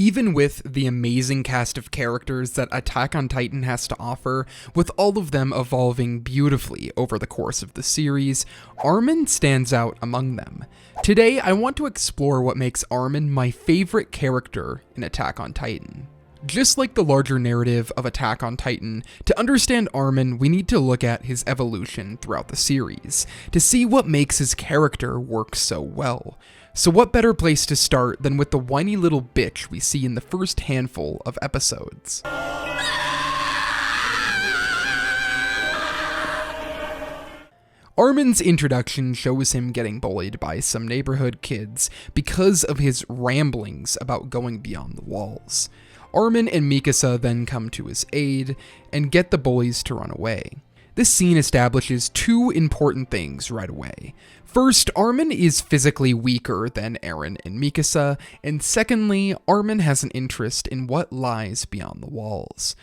Even with the amazing cast of characters that Attack on Titan has to offer, with all of them evolving beautifully over the course of the series, Armin stands out among them. Today, I want to explore what makes Armin my favorite character in Attack on Titan. Just like the larger narrative of Attack on Titan, to understand Armin, we need to look at his evolution throughout the series, to see what makes his character work so well. So what better place to start than with the whiny little bitch we see in the first handful of episodes. Armin's introduction shows him getting bullied by some neighborhood kids because of his ramblings about going beyond the walls. Armin and Mikasa then come to his aid and get the bullies to run away. This scene establishes two important things right away. First, Armin is physically weaker than Eren and Mikasa, and secondly, Armin has an interest in what lies beyond the walls.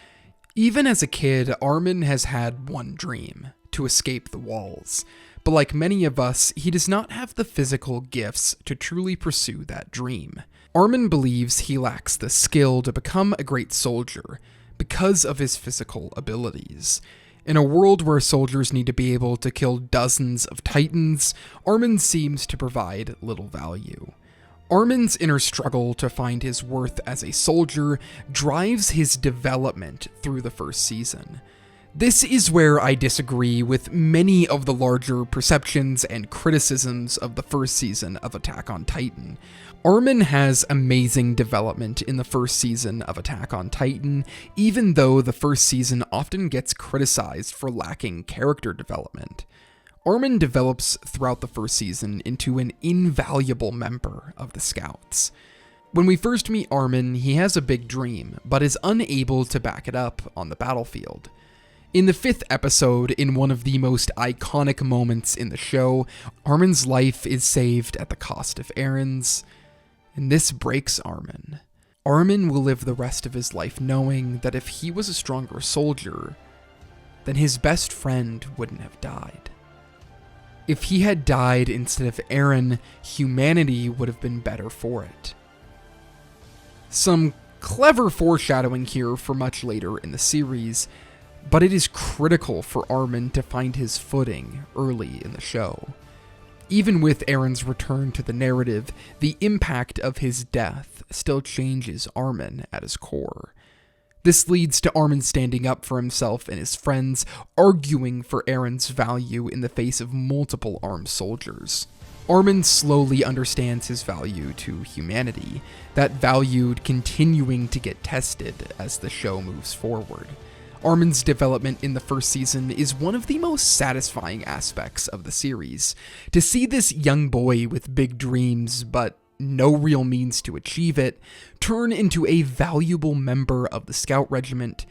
Even as a kid, Armin has had one dream: to escape the walls. But like many of us, he does not have the physical gifts to truly pursue that dream. Armin believes he lacks the skill to become a great soldier because of his physical abilities. In a world where soldiers need to be able to kill dozens of titans, Armin seems to provide little value. Armin's inner struggle to find his worth as a soldier drives his development through the first season. This is where I disagree with many of the larger perceptions and criticisms of the first season of Attack on Titan. Armin has amazing development in the first season of Attack on Titan, even though the first season often gets criticized for lacking character development. Armin develops throughout the first season into an invaluable member of the Scouts. When we first meet Armin, he has a big dream, but is unable to back it up on the battlefield. In the 5th episode, in one of the most iconic moments in the show, Armin's life is saved at the cost of Eren's, and this breaks Armin. Armin will live the rest of his life knowing that if he was a stronger soldier, then his best friend wouldn't have died. If he had died instead of Eren, humanity would have been better for it. Some clever foreshadowing here for much later in the series, but it is critical for Armin to find his footing early in the show. Even with Eren's return to the narrative, the impact of his death still changes Armin at his core. This leads to Armin standing up for himself and his friends, arguing for Eren's value in the face of multiple armed soldiers. Armin slowly understands his value to humanity, that value continuing to get tested as the show moves forward. Armin's development in the first season is one of the most satisfying aspects of the series. To see this young boy with big dreams, but no real means to achieve it, turn into a valuable member of the Scout Regiment,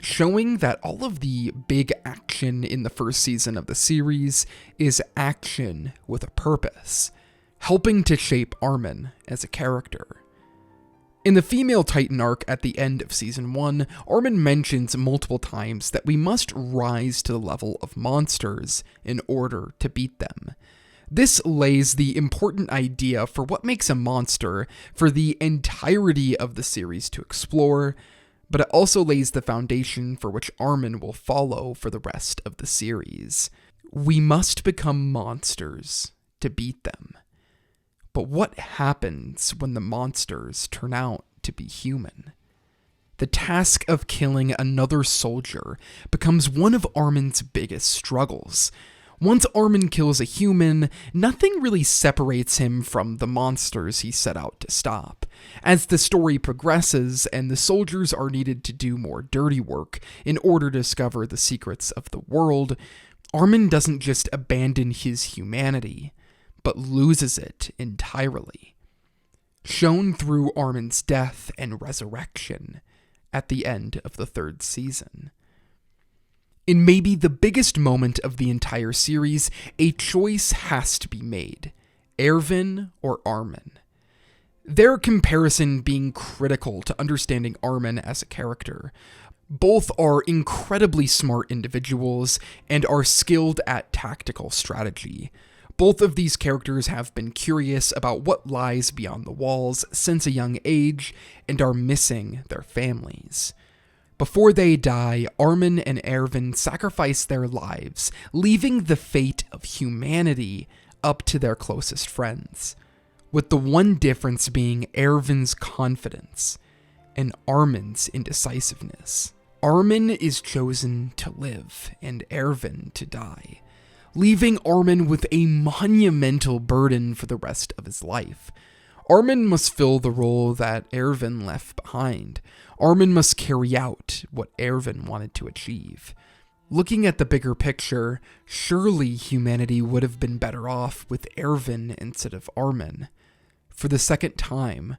showing that all of the big action in the first season of the series is action with a purpose, helping to shape Armin as a character. In the female Titan arc at the end of Season 1, Armin mentions multiple times that we must rise to the level of monsters in order to beat them. This lays the important idea for what makes a monster for the entirety of the series to explore, but it also lays the foundation for which Armin will follow for the rest of the series. We must become monsters to beat them. But what happens when the monsters turn out to be human? The task of killing another soldier becomes one of Armin's biggest struggles. Once Armin kills a human, nothing really separates him from the monsters he set out to stop. As the story progresses and the soldiers are needed to do more dirty work in order to discover the secrets of the world, Armin doesn't just abandon his humanity, but loses it entirely, shown through Armin's death and resurrection at the end of the 3rd season. In maybe the biggest moment of the entire series, a choice has to be made: Erwin or Armin. Their comparison being critical to understanding Armin as a character. Both are incredibly smart individuals and are skilled at tactical strategy. Both of these characters have been curious about what lies beyond the walls since a young age and are missing their families. Before they die, Armin and Erwin sacrifice their lives, leaving the fate of humanity up to their closest friends, with the one difference being Erwin's confidence and Armin's indecisiveness. Armin is chosen to live and Erwin to die, leaving Armin with a monumental burden for the rest of his life. Armin must fill the role that Erwin left behind. Armin must carry out what Erwin wanted to achieve. Looking at the bigger picture, surely humanity would have been better off with Erwin instead of Armin. For the second time,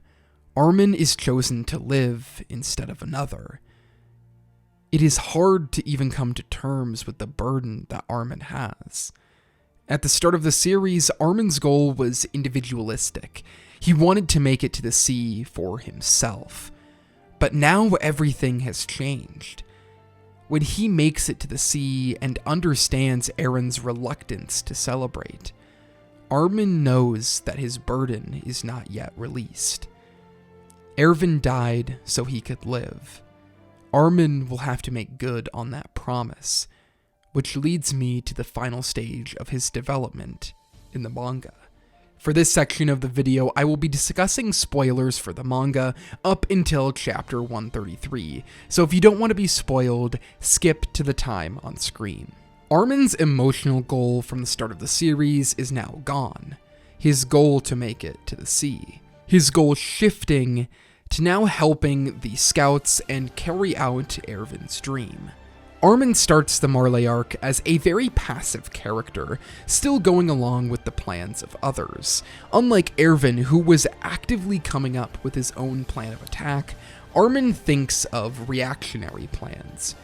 Armin is chosen to live instead of another. It is hard to even come to terms with the burden that Armin has. At the start of the series, Armin's goal was individualistic. He wanted to make it to the sea for himself. But now everything has changed. When he makes it to the sea and understands Aaron's reluctance to celebrate, Armin knows that his burden is not yet released. Erwin died so he could live. Armin will have to make good on that promise, which leads me to the final stage of his development in the manga. For this section of the video, I will be discussing spoilers for the manga up until chapter 133, so if you don't want to be spoiled, skip to the time on screen. Armin's emotional goal from the start of the series is now gone. His goal to make it to the sea. His goal shifting to now helping the scouts and carry out Erwin's dream. Armin starts the Marley arc as a very passive character, still going along with the plans of others. Unlike Erwin, who was actively coming up with his own plan of attack, Armin thinks of reactionary plans.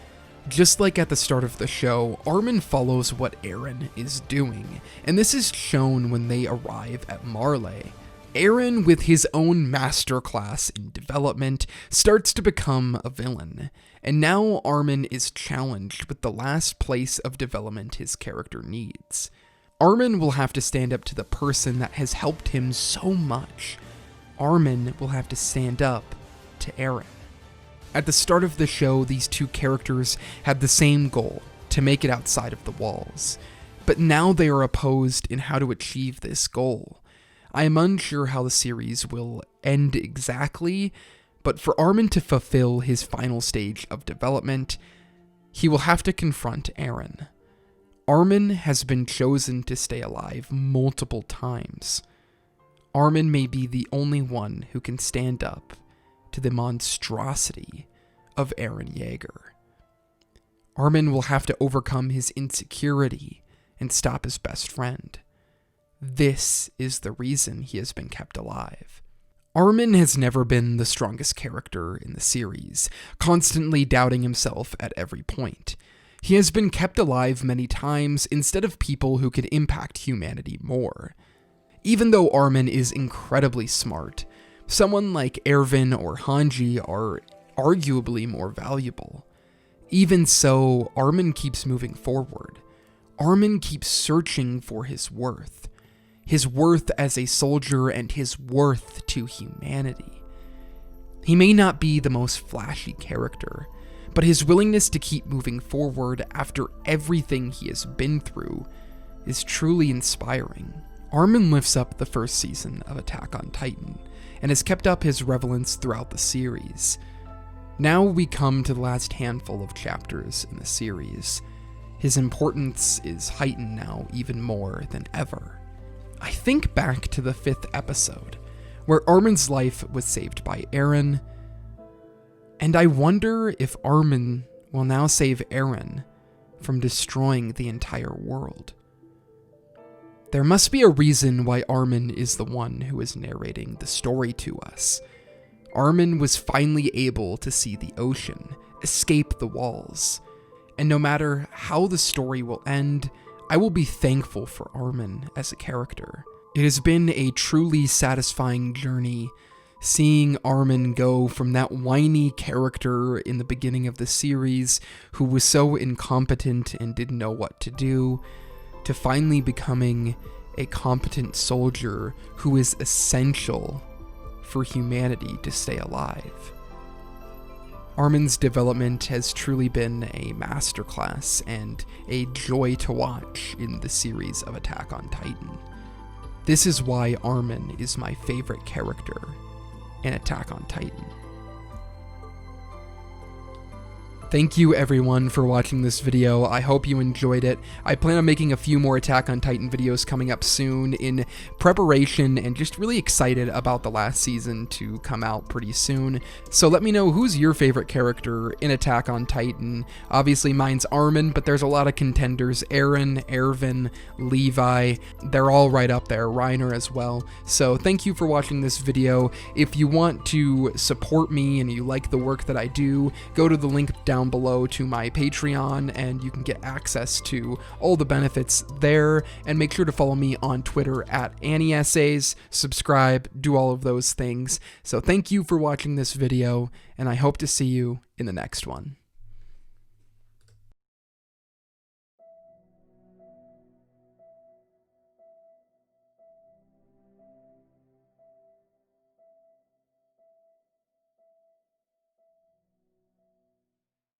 Just like at the start of the show, Armin follows what Eren is doing, and this is shown when they arrive at Marley. Eren, with his own masterclass in development, starts to become a villain, and now Armin is challenged with the last place of development his character needs. Armin will have to stand up to the person that has helped him so much. Armin will have to stand up to Eren. At the start of the show, these two characters had the same goal, to make it outside of the walls, but now they are opposed in how to achieve this goal. I am unsure how the series will end exactly, but for Armin to fulfill his final stage of development, he will have to confront Eren. Armin has been chosen to stay alive multiple times. Armin may be the only one who can stand up to the monstrosity of Eren Yeager. Armin will have to overcome his insecurity and stop his best friend. This is the reason he has been kept alive. Armin has never been the strongest character in the series, constantly doubting himself at every point. He has been kept alive many times instead of people who could impact humanity more. Even though Armin is incredibly smart, someone like Erwin or Hanji are arguably more valuable. Even so, Armin keeps moving forward. Armin keeps searching for his worth as a soldier and his worth to humanity. He may not be the most flashy character, but his willingness to keep moving forward after everything he has been through is truly inspiring. Armin lifts up the first season of Attack on Titan, and has kept up his relevance throughout the series. Now we come to the last handful of chapters in the series. His importance is heightened now even more than ever. I think back to the 5th episode, where Armin's life was saved by Eren, and I wonder if Armin will now save Eren from destroying the entire world. There must be a reason why Armin is the one who is narrating the story to us. Armin was finally able to see the ocean, escape the walls, and no matter how the story will end, I will be thankful for Armin as a character. It has been a truly satisfying journey, seeing Armin go from that whiny character in the beginning of the series who was so incompetent and didn't know what to do, to finally becoming a competent soldier who is essential for humanity to stay alive. Armin's development has truly been a masterclass and a joy to watch in the series of Attack on Titan. This is why Armin is my favorite character in Attack on Titan. Thank you everyone for watching this video. I hope you enjoyed it. I plan on making a few more Attack on Titan videos coming up soon in preparation, and just really excited about the last season to come out pretty soon. So let me know, who's your favorite character in Attack on Titan? Obviously mine's Armin, but there's a lot of contenders. Eren, Erwin, Levi, they're all right up there. Reiner as well. So thank you for watching this video. If you want to support me and you like the work that I do, go to the link down below to my Patreon and you can get access to all the benefits there, and make sure to follow me on Twitter at AnnieEssays, subscribe, do all of those things. So thank you for watching this video, and I hope to see you in the next one.